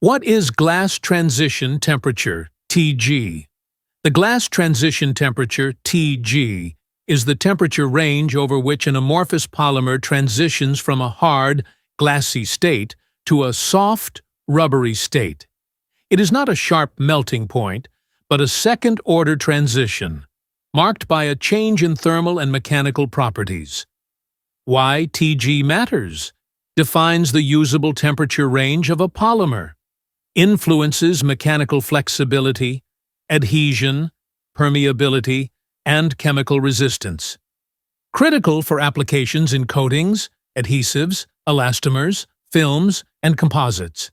What is glass transition temperature, Tg? The glass transition temperature, Tg, is the temperature range over which an amorphous polymer transitions from a hard, glassy state to a soft, rubbery state. It is not a sharp melting point, but a second-order transition, marked by a change in thermal and mechanical properties. Why Tg matters? Defines the usable temperature range of a polymer. Influences mechanical flexibility, adhesion, permeability, and chemical resistance. Critical for applications in coatings, adhesives, elastomers, films, and composites.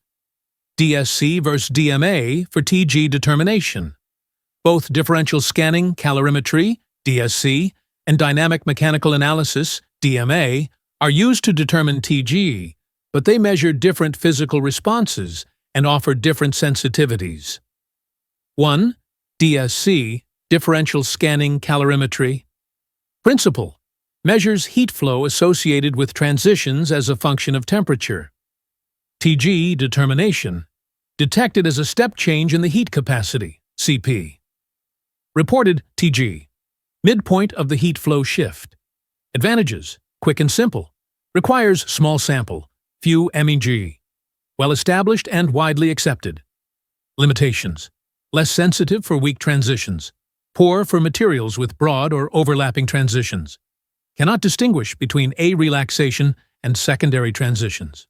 DSC versus DMA for Tg determination. Both differential scanning calorimetry, DSC, and dynamic mechanical analysis, DMA, are used to determine Tg, but they measure different physical responses and offer different sensitivities. 1. DSC, Differential Scanning Calorimetry. Principle: measures heat flow associated with transitions as a function of temperature. Tg determination, detected as a step change in the heat capacity, Cp. Reported Tg, midpoint of the heat flow shift. Advantages: quick and simple. Requires small sample, few MEG. Well-established and widely accepted. Limitations: less sensitive for weak transitions. Poor for materials with broad or overlapping transitions. Cannot distinguish between a-relaxation and secondary transitions.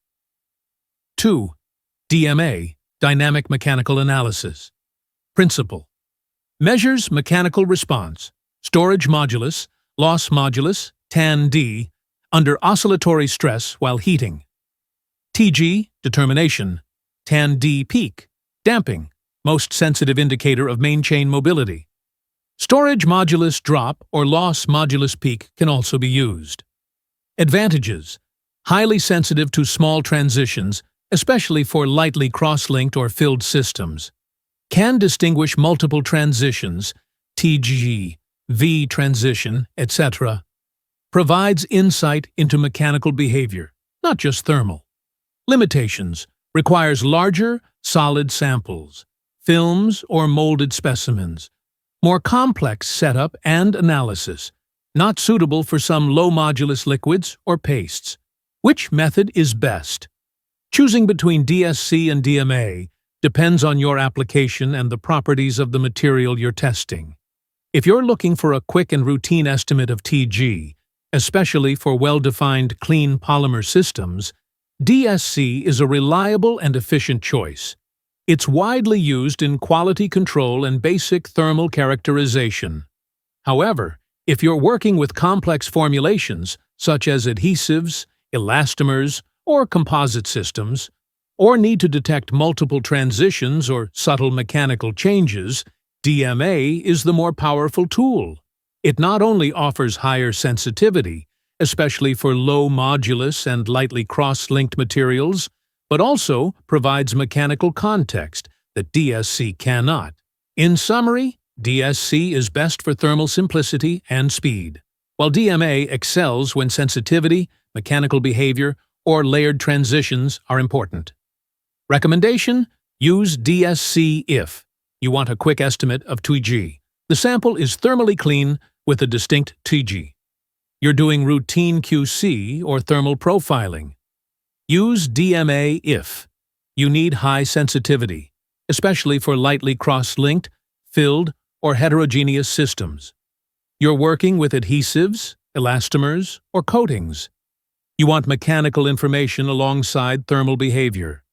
2. DMA, Dynamic Mechanical Analysis. Principle: measures mechanical response, storage modulus, loss modulus, tan D, under oscillatory stress while heating. Tg determination, tan D peak, damping, most sensitive indicator of main chain mobility. Storage modulus drop or loss modulus peak can also be used. Advantages: highly sensitive to small transitions, especially for lightly cross-linked or filled systems. Can distinguish multiple transitions, Tg, V transition, etc. Provides insight into mechanical behavior, not just thermal. Limitations: requires larger, solid samples, films or molded specimens. More complex setup and analysis, not suitable for some low-modulus liquids or pastes. Which method is best? Choosing between DSC and DMA depends on your application and the properties of the material you're testing. If you're looking for a quick and routine estimate of Tg, especially for well-defined clean polymer systems, DSC is a reliable and efficient choice. It's widely used in quality control and basic thermal characterization. However, if you're working with complex formulations, such as adhesives, elastomers, or composite systems, or need to detect multiple transitions or subtle mechanical changes, DMA is the more powerful tool. It not only offers higher sensitivity, especially for low modulus and lightly cross-linked materials, but also provides mechanical context that DSC cannot. In summary, DSC is best for thermal simplicity and speed, while DMA excels when sensitivity, mechanical behavior, or layered transitions are important. Recommendation: use DSC if you want a quick estimate of Tg. The sample is thermally clean with a distinct Tg. You're doing routine QC or thermal profiling. Use DMA if you need high sensitivity, especially for lightly cross-linked, filled, or heterogeneous systems. You're working with adhesives, elastomers, or coatings. You want mechanical information alongside thermal behavior.